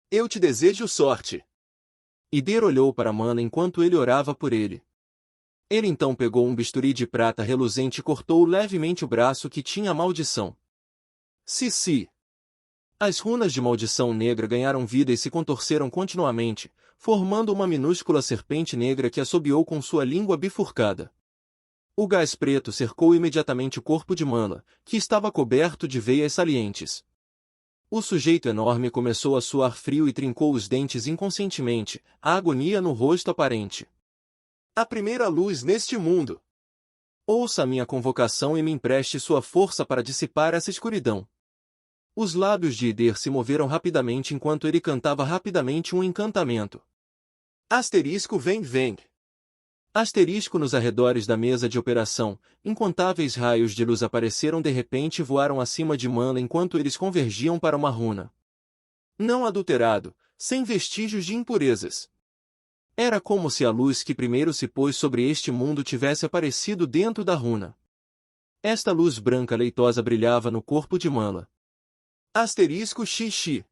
Eu te desejo sorte. Ider olhou para Mana enquanto ele orava por ele. Ele então pegou um bisturi de prata reluzente e cortou levemente o braço que tinha a maldição. Si. As runas de maldição negra ganharam vida e se contorceram continuamente, formando uma minúscula serpente negra que assobiou com sua língua bifurcada. O gás preto cercou imediatamente o corpo de Mana, que estava coberto de veias salientes. O sujeito enorme começou a suar frio e trincou os dentes inconscientemente, a agonia no rosto aparente. A primeira luz neste mundo. Ouça a minha convocação e me empreste sua força para dissipar essa escuridão. Os lábios de Ider se moveram rapidamente enquanto ele cantava rapidamente um encantamento. Asterisco vem. Asterisco nos arredores da mesa de operação, incontáveis raios de luz apareceram de repente e voaram acima de Mana enquanto eles convergiam para uma runa. Não adulterado, sem vestígios de impurezas. Era como se a luz que primeiro se pôs sobre este mundo tivesse aparecido dentro da runa. Esta luz branca leitosa brilhava no corpo de Mana. Asterisco xixi.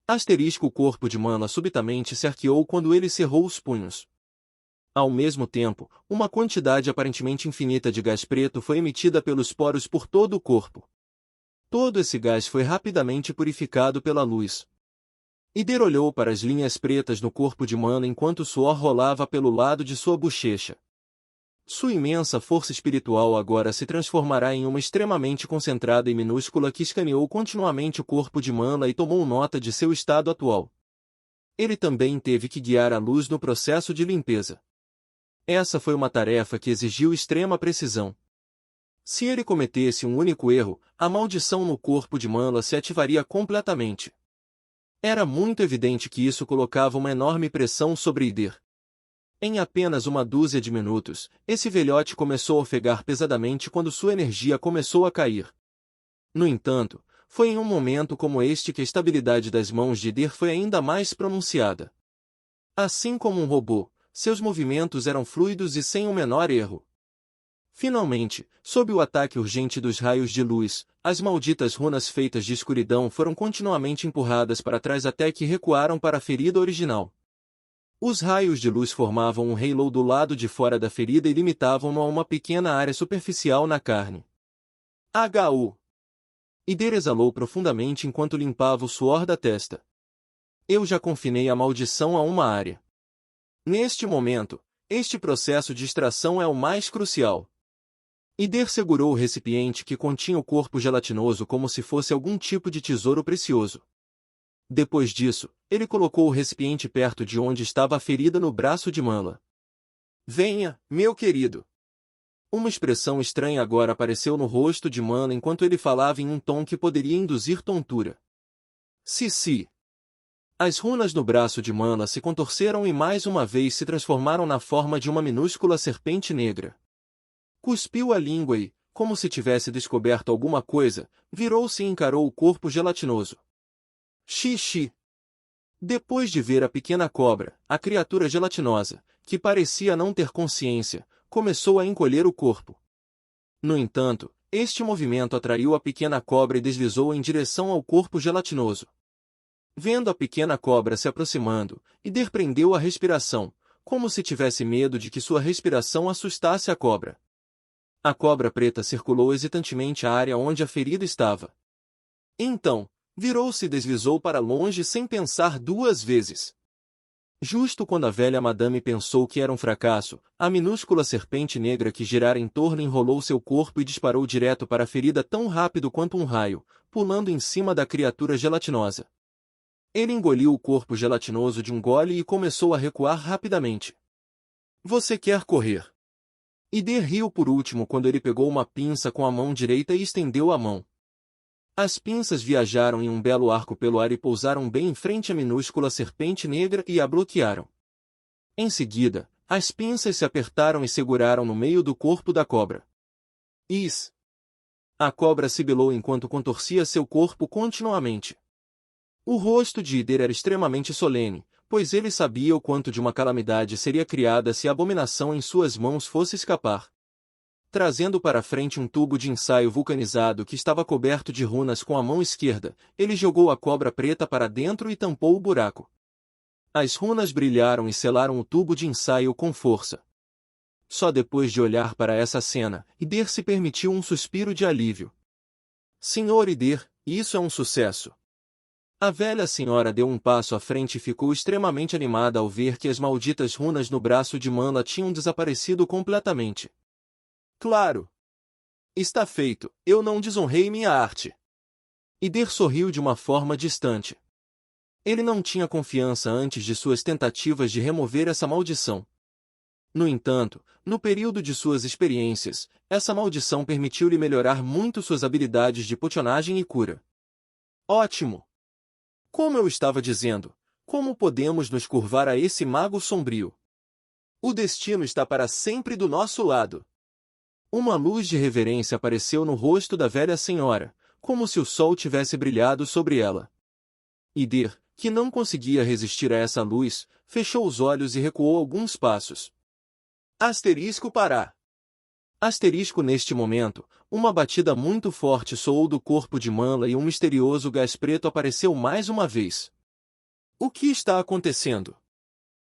Asterisco o corpo de Mana subitamente se arqueou quando ele cerrou os punhos. Ao mesmo tempo, uma quantidade aparentemente infinita de gás preto foi emitida pelos poros por todo o corpo. Todo esse gás foi rapidamente purificado pela luz. Ider olhou para as linhas pretas no corpo de Mana enquanto o suor rolava pelo lado de sua bochecha. Sua imensa força espiritual agora se transformará em uma extremamente concentrada e minúscula que escaneou continuamente o corpo de Mana e tomou nota de seu estado atual. Ele também teve que guiar a luz no processo de limpeza. Essa foi uma tarefa que exigiu extrema precisão. Se ele cometesse um único erro, a maldição no corpo de Mana se ativaria completamente. Era muito evidente que isso colocava uma enorme pressão sobre Ider. Em apenas uma dúzia de minutos, esse velhote começou a ofegar pesadamente quando sua energia começou a cair. No entanto, foi em um momento como este que a estabilidade das mãos de Ider foi ainda mais pronunciada. Assim como um robô, seus movimentos eram fluidos e sem o menor erro. Finalmente, sob o ataque urgente dos raios de luz, as malditas runas feitas de escuridão foram continuamente empurradas para trás até que recuaram para a ferida original. Os raios de luz formavam um halo do lado de fora da ferida e limitavam-no a uma pequena área superficial na carne. H.U. Ider exalou profundamente enquanto limpava o suor da testa. Eu já confinei a maldição a uma área. Neste momento, este processo de extração é o mais crucial. Ider segurou o recipiente que continha o corpo gelatinoso como se fosse algum tipo de tesouro precioso. Depois disso, ele colocou o recipiente perto de onde estava a ferida no braço de Mana. Venha, meu querido. Uma expressão estranha agora apareceu no rosto de Mana enquanto ele falava em um tom que poderia induzir tontura. Si. As runas no braço de Mana se contorceram e mais uma vez se transformaram na forma de uma minúscula serpente negra. Cuspiu a língua e, como se tivesse descoberto alguma coisa, virou-se e encarou o corpo gelatinoso. Xixi. Depois de ver a pequena cobra, a criatura gelatinosa, que parecia não ter consciência, começou a encolher o corpo. No entanto, este movimento atraiu a pequena cobra e deslizou em direção ao corpo gelatinoso. Vendo a pequena cobra se aproximando, Ider prendeu a respiração, como se tivesse medo de que sua respiração assustasse a cobra. A cobra preta circulou hesitantemente a área onde a ferida estava. Então, virou-se e deslizou para longe sem pensar duas vezes. Justo quando a velha madame pensou que era um fracasso, a minúscula serpente negra que girara em torno enrolou seu corpo e disparou direto para a ferida tão rápido quanto um raio, pulando em cima da criatura gelatinosa. Ele engoliu o corpo gelatinoso de um gole e começou a recuar rapidamente. Você quer correr? Ider riu por último quando ele pegou uma pinça com a mão direita e estendeu a mão. As pinças viajaram em um belo arco pelo ar e pousaram bem em frente à minúscula serpente negra e a bloquearam. Em seguida, as pinças se apertaram e seguraram no meio do corpo da cobra. Is! A cobra sibilou enquanto contorcia seu corpo continuamente. O rosto de Ider era extremamente solene, pois ele sabia o quanto de uma calamidade seria criada se a abominação em suas mãos fosse escapar. Trazendo para frente um tubo de ensaio vulcanizado que estava coberto de runas com a mão esquerda, ele jogou a cobra preta para dentro e tampou o buraco. As runas brilharam e selaram o tubo de ensaio com força. Só depois de olhar para essa cena, Ider se permitiu um suspiro de alívio. Senhor Ider, isso é um sucesso. A velha senhora deu um passo à frente e ficou extremamente animada ao ver que as malditas runas no braço de Manla tinham desaparecido completamente. Claro! Está feito, eu não desonrei minha arte. Ider sorriu de uma forma distante. Ele não tinha confiança antes de suas tentativas de remover essa maldição. No entanto, no período de suas experiências, essa maldição permitiu-lhe melhorar muito suas habilidades de pocionagem e cura. Ótimo! Como eu estava dizendo, como podemos nos curvar a esse mago sombrio? O destino está para sempre do nosso lado. Uma luz de reverência apareceu no rosto da velha senhora, como se o sol tivesse brilhado sobre ela. Ider, que não conseguia resistir a essa luz, fechou os olhos e recuou alguns passos. Asterisco parar. Asterisco neste momento, uma batida muito forte soou do corpo de Manla e um misterioso gás preto apareceu mais uma vez. O que está acontecendo?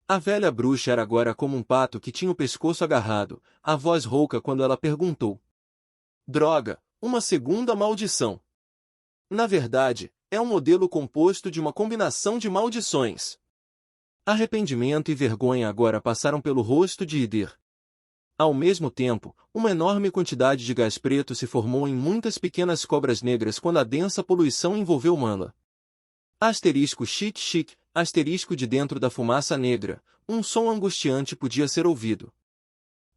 A velha bruxa era agora como um pato que tinha o pescoço agarrado, a voz rouca quando ela perguntou. Droga, uma segunda maldição. Na verdade, é um modelo composto de uma combinação de maldições. Arrependimento e vergonha agora passaram pelo rosto de Ider. Ao mesmo tempo, uma enorme quantidade de gás preto se formou em muitas pequenas cobras negras quando a densa poluição envolveu Manla. Asterisco chic, asterisco de dentro da fumaça negra, um som angustiante podia ser ouvido.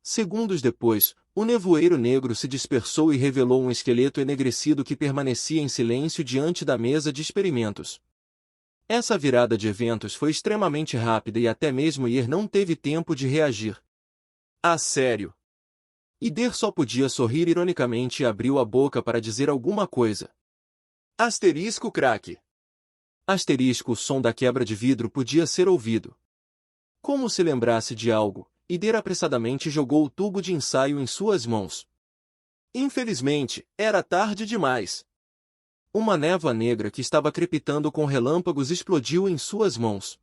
Segundos depois, o nevoeiro negro se dispersou e revelou um esqueleto enegrecido que permanecia em silêncio diante da mesa de experimentos. Essa virada de eventos foi extremamente rápida e até mesmo Ider não teve tempo de reagir. Ah, sério? Ider só podia sorrir ironicamente e abriu a boca para dizer alguma coisa. Asterisco craque. Asterisco o som da quebra de vidro podia ser ouvido. Como se lembrasse de algo, Ider apressadamente jogou o tubo de ensaio em suas mãos. Infelizmente, era tarde demais. Uma névoa negra que estava crepitando com relâmpagos explodiu em suas mãos.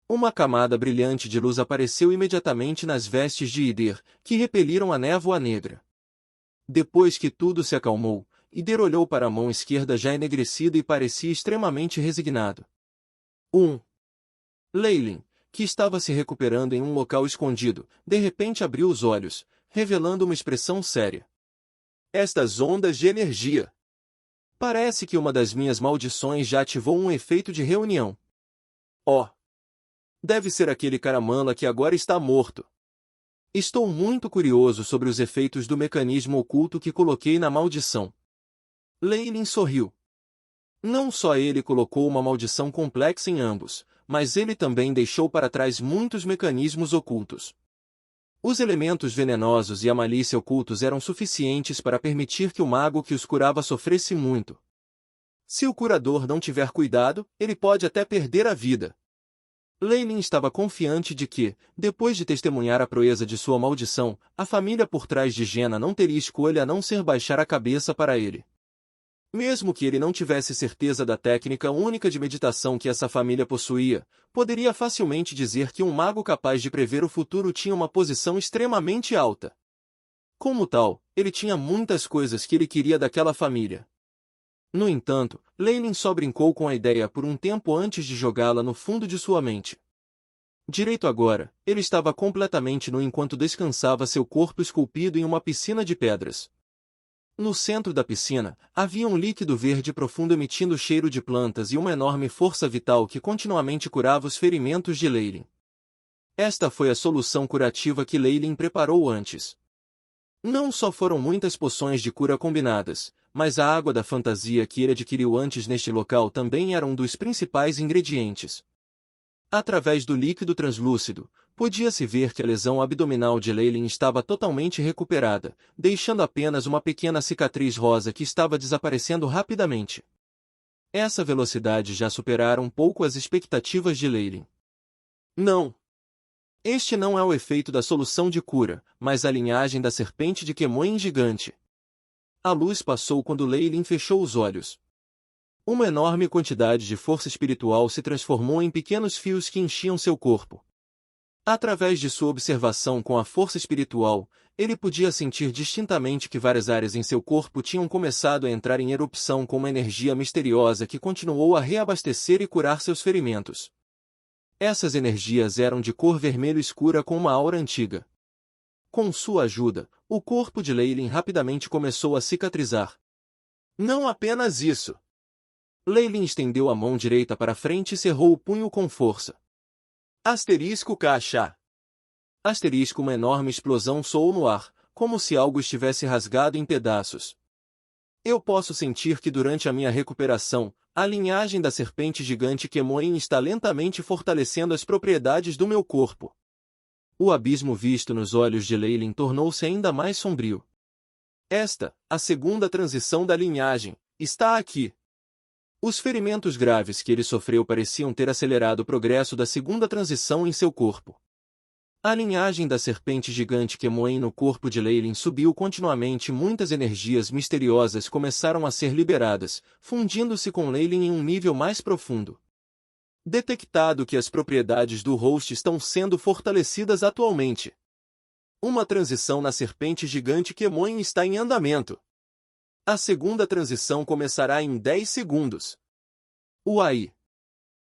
Uma camada brilhante de luz apareceu imediatamente nas vestes de Ider, que repeliram a névoa negra. Depois que tudo se acalmou, Ider olhou para a mão esquerda já enegrecida e parecia extremamente resignado. Leylin, que estava se recuperando em um local escondido, de repente abriu os olhos, revelando uma expressão séria. Estas ondas de energia. Parece que uma das minhas maldições já ativou um efeito de reunião. Oh! Deve ser aquele cara Manla que agora está morto. Estou muito curioso sobre os efeitos do mecanismo oculto que coloquei na maldição. Leylin sorriu. Não só ele colocou uma maldição complexa em ambos, mas ele também deixou para trás muitos mecanismos ocultos. Os elementos venenosos e a malícia ocultos eram suficientes para permitir que o mago que os curava sofresse muito. Se o curador não tiver cuidado, ele pode até perder a vida. Leylin estava confiante de que, depois de testemunhar a proeza de sua maldição, a família por trás de Jena não teria escolha a não ser baixar a cabeça para ele. Mesmo que ele não tivesse certeza da técnica única de meditação que essa família possuía, poderia facilmente dizer que um mago capaz de prever o futuro tinha uma posição extremamente alta. Como tal, ele tinha muitas coisas que ele queria daquela família. No entanto, Leylin só brincou com a ideia por um tempo antes de jogá-la no fundo de sua mente. Direito agora, ele estava completamente nu enquanto descansava seu corpo esculpido em uma piscina de pedras. No centro da piscina, havia um líquido verde profundo emitindo cheiro de plantas e uma enorme força vital que continuamente curava os ferimentos de Leylin. Esta foi a solução curativa que Leylin preparou antes. Não só foram muitas poções de cura combinadas, mas a água da fantasia que ele adquiriu antes neste local também era um dos principais ingredientes. Através do líquido translúcido, podia-se ver que a lesão abdominal de Leylin estava totalmente recuperada, deixando apenas uma pequena cicatriz rosa que estava desaparecendo rapidamente. Essa velocidade já superara um pouco as expectativas de Leylin. Não! Este não é o efeito da solução de cura, mas a linhagem da serpente de Kemoen gigante. A luz passou quando Leylin fechou os olhos. Uma enorme quantidade de força espiritual se transformou em pequenos fios que enchiam seu corpo. Através de sua observação com a força espiritual, ele podia sentir distintamente que várias áreas em seu corpo tinham começado a entrar em erupção com uma energia misteriosa que continuou a reabastecer e curar seus ferimentos. Essas energias eram de cor vermelho escura com uma aura antiga. Com sua ajuda, o corpo de Leylin rapidamente começou a cicatrizar. Não apenas isso. Leylin estendeu a mão direita para frente e cerrou o punho com força. Asterisco caixa. Asterisco, uma enorme explosão soou no ar, como se algo estivesse rasgado em pedaços. Eu posso sentir que durante a minha recuperação, a linhagem da serpente gigante Kemoen está lentamente fortalecendo as propriedades do meu corpo. O abismo visto nos olhos de Leylin tornou-se ainda mais sombrio. Esta, a segunda transição da linhagem, está aqui. Os ferimentos graves que ele sofreu pareciam ter acelerado o progresso da segunda transição em seu corpo. A linhagem da serpente gigante Kemoen no corpo de Leylin subiu continuamente e muitas energias misteriosas começaram a ser liberadas, fundindo-se com Leylin em um nível mais profundo. Detectado que as propriedades do host estão sendo fortalecidas atualmente. Uma transição na serpente gigante Kemoen está em andamento. A segunda transição começará em 10 segundos. Uai!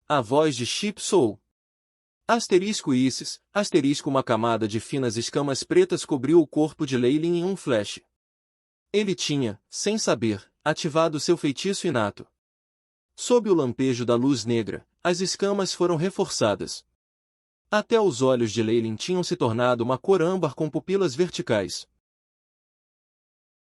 A voz de Chip Soul. Asterisco Isis, asterisco, uma camada de finas escamas pretas cobriu o corpo de Leylin em um flash. Ele tinha, sem saber, ativado seu feitiço inato. Sob o lampejo da luz negra, as escamas foram reforçadas. Até os olhos de Leylin tinham se tornado uma cor âmbar com pupilas verticais.